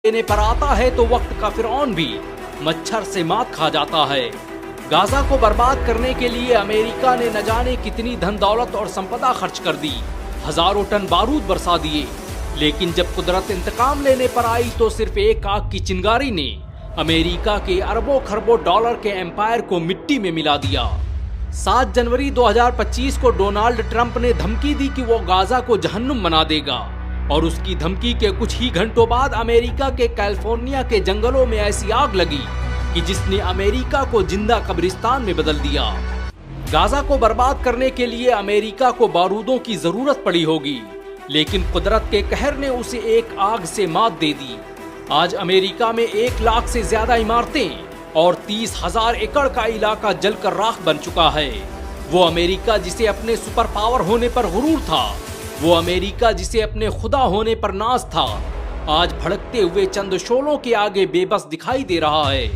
लेने पर आता है तो वक्त का फिरौन भी मच्छर से मात खा जाता है। गाजा को बर्बाद करने के लिए अमेरिका ने न जाने कितनी धन दौलत और संपदा खर्च कर दी, हजारों टन बारूद बरसा दिए, लेकिन जब कुदरत इंतकाम लेने पर आई तो सिर्फ एक आग की चिंगारी ने अमेरिका के अरबों खरबों डॉलर के एम्पायर को मिट्टी में मिला दिया। 7 जनवरी 2025 को डोनाल्ड ट्रंप ने धमकी दी कि वो गाजा को जहन्नुम बना देगा, और उसकी धमकी के कुछ ही घंटों बाद अमेरिका के कैलिफोर्निया के जंगलों में ऐसी आग लगी कि जिसने अमेरिका को जिंदा कब्रिस्तान में बदल दिया। गाजा को बर्बाद करने के लिए अमेरिका को बारूदों की जरूरत पड़ी होगी, लेकिन कुदरत के कहर ने उसे एक आग से मात दे दी। आज अमेरिका में 1 लाख से ज्यादा इमारतें और 30,000 एकड़ का इलाका जलकर राख बन चुका है। वो अमेरिका जिसे अपने सुपर पावर होने पर गुरूर था, वो अमेरिका जिसे अपने खुदा होने पर नाज था, आज भड़कते हुए चंद शोलों के आगे बेबस दिखाई दे रहा है।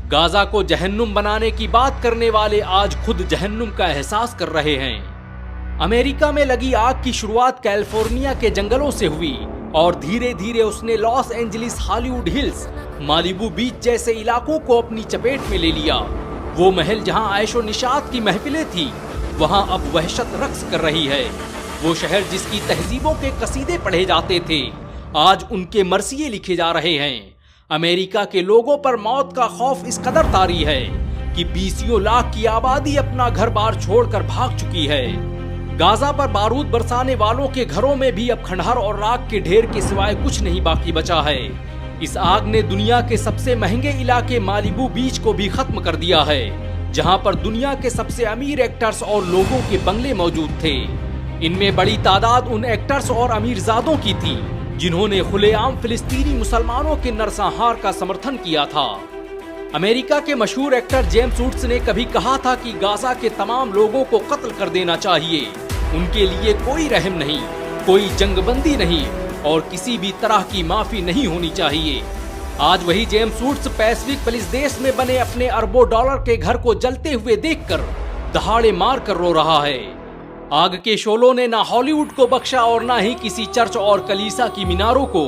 गाजा को जहन्नुम बनाने की बात करने वाले आज खुद जहन्नुम का एहसास कर रहे हैं। अमेरिका में लगी आग की शुरुआत कैलिफोर्निया के जंगलों से हुई और धीरे धीरे उसने Los Angeles, Hollywood Hills, Malibu Beach जैसे इलाकों को अपनी चपेट में ले लिया। वो महल जहां ऐशो निशात की महफिलें थी, वहां अब वहशत रक्स कर रही है। वो शहर जिसकी तहजीबों के कसीदे पढ़े जाते थे, आज उनके मरसिये लिखे जा रहे हैं। अमेरिका के लोगों पर मौत का खौफ इस कदर तारी है कि 20 लाख की आबादी अपना घर बार छोड़कर भाग चुकी है। गाजा पर बारूद बरसाने वालों के घरों में भी अब खंडहर और राख के ढेर के सिवाय कुछ नहीं बाकी बचा है। इस आग ने दुनिया के सबसे महंगे इलाके मालिबू बीच को भी खत्म कर दिया है, जहां पर दुनिया के सबसे अमीर एक्टर्स और लोगों के बंगले मौजूद थे। इनमें बड़ी तादाद उन एक्टर्स और अमीरजादों की थी जिन्होंने खुलेआम फिलिस्तीनी मुसलमानों के नरसंहार का समर्थन किया था। अमेरिका के मशहूर एक्टर जेम्स वुड्स ने कभी कहा था कि गाजा के तमाम लोगों को कत्ल कर देना चाहिए, उनके लिए कोई रहम नहीं, कोई जंगबंदी नहीं और किसी भी तरह की माफी नहीं होनी चाहिए। आज वही जेम्स वुड्स पैसिफिक पुलिस देश में बने अपने अरबों डॉलर के घर को जलते हुए देखकर दहाड़े मार कर रो रहा है। आग के शोलों ने ना हॉलीवुड को बख्शा और ना ही किसी चर्च और कलीसा की मीनारों को।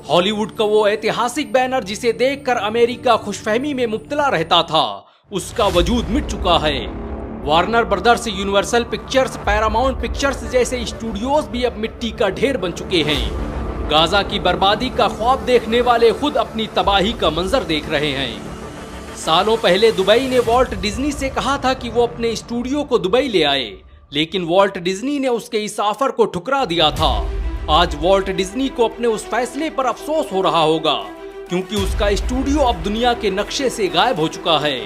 हॉलीवुड का वो ऐतिहासिक बैनर जिसे देखकर अमेरिका खुशफहमी में मुब्तला रहता था, उसका वजूद मिट चुका है। Warner brothers, universal pictures, Paramount pictures जैसे स्टूडियोज भी अब मिट्टी का ढेर बन चुके हैं। गाजा की बर्बादी का ख्वाब देखने वाले खुद अपनी तबाही का मंजर देख रहे हैं। सालों पहले दुबई ने वॉल्ट डिज्नी से कहा था कि वो अपने स्टूडियो को दुबई ले आए, लेकिन वॉल्ट डिज्नी ने उसके इस ऑफर को ठुकरा दिया था। आज वॉल्ट डिज्नी को अपने उस फैसले पर अफसोस हो रहा होगा, क्योंकि उसका स्टूडियो अब दुनिया के नक्शे से गायब हो चुका है।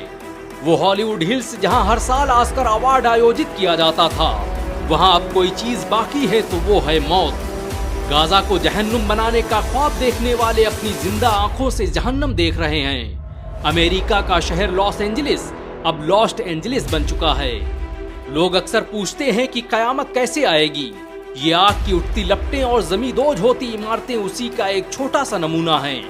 वो हॉलीवुड हिल्स जहां हर साल ऑस्कर अवार्ड आयोजित किया जाता था, वहां अब कोई चीज बाकी है तो वो है मौत। गाजा को जहन्नुम बनाने का ख्वाब देखने वाले अपनी जिंदा आंखों से जहन्नम देख रहे हैं। अमेरिका का शहर लॉस एंजलिस अब लॉस्ट एंजलिस बन चुका है। लोग अक्सर पूछते हैं कि कयामत कैसे आएगी। ये आग की उठती लपटें और जमींदोज होती इमारतें उसी का एक छोटा सा नमूना है।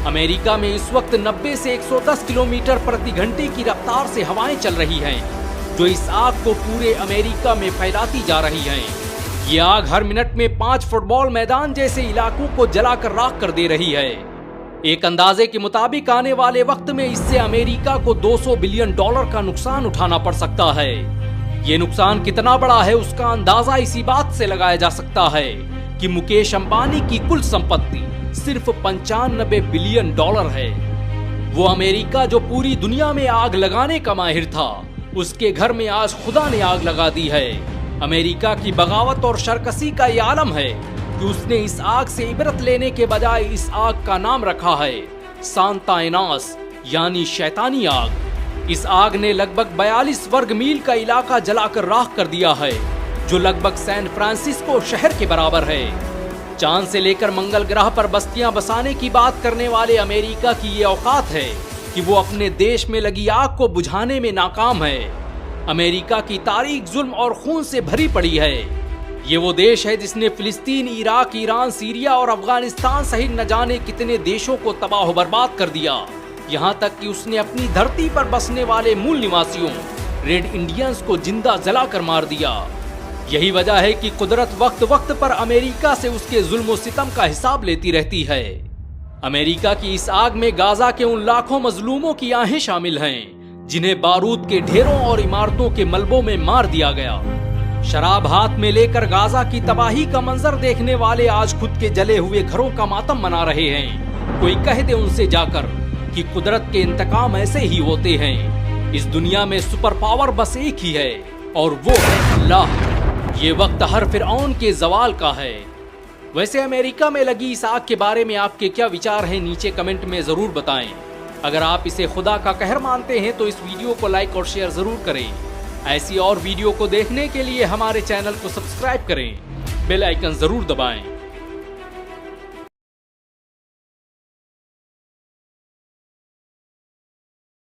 अमेरिका में इस वक्त 90 से 110 किलोमीटर प्रति घंटे की रफ्तार से हवाएं चल रही हैं, जो इस आग को पूरे अमेरिका में फैलाती जा रही हैं। ये आग हर मिनट में 5 फुटबॉल मैदान जैसे इलाकों को जलाकर राख कर दे रही है। एक अंदाजे के मुताबिक आने वाले वक्त में इससे अमेरिका को $200 बिलियन का नुकसान उठाना पड़ सकता है। ये नुकसान कितना बड़ा है उसका अंदाजा इसी बात से लगाया जा सकता है कि मुकेश अंबानी की कुल संपत्ति सिर्फ $95 बिलियन है। वो अमेरिका जो पूरी दुनिया में आग लगाने का माहिर था, उसके घर में आज खुदा ने आग लगा दी है। अमेरिका की बगावत और शरकसी का ये आलम है कि उसने इस आग से इबरत लेने के बजाय इस आग का नाम रखा है सांता एनास, यानी शैतानी आग। इस आग ने लगभग 42 वर्ग मील का इलाका जलाकर राख कर दिया है, जो लगभग सैन फ्रांसिस्को शहर के बराबर है। चांद से लेकर मंगल ग्रह पर बस्तियां बसाने की बात करने वाले अमेरिका की ये औकात है कि वो अपने देश में लगी आग को बुझाने में नाकाम है। अमेरिका की तारीख जुल्म और खून से भरी पड़ी है। ये वो देश है जिसने फिलिस्तीन, इराक, ईरान, सीरिया और अफगानिस्तान सहित न जाने कितने देशों को तबाह बर्बाद कर दिया। यहाँ तक कि उसने अपनी धरती पर बसने वाले मूल निवासियों रेड इंडियंस को जिंदा जलाकर मार दिया। यही वजह है कि कुदरत वक्त वक्त पर अमेरिका से उसके जुल्म और सितम का हिसाब लेती रहती है। अमेरिका की इस आग में गाजा के उन लाखों मजलूमों की आहें शामिल हैं जिन्हें बारूद के ढेरों और इमारतों के मलबों में मार दिया गया। शराब हाथ में लेकर गाजा की तबाही का मंजर देखने वाले आज खुद के जले हुए घरों का मातम मना रहे हैं। कोई कह दे उनसे जाकर कि कुदरत के इंतकाम ऐसे ही होते हैं। इस दुनिया में सुपर पावर बस एक ही है और वो है अल्लाह। ये वक्त हर फिरऔन के जवाल का है। वैसे अमेरिका में लगी इस आग के बारे में आपके क्या विचार हैं, नीचे कमेंट में जरूर बताएं। अगर आप इसे खुदा का कहर मानते हैं तो इस वीडियो को लाइक और शेयर जरूर करें। ऐसी और वीडियो को देखने के लिए हमारे चैनल को सब्सक्राइब करें, बेल आइकन जरूर दबाएं।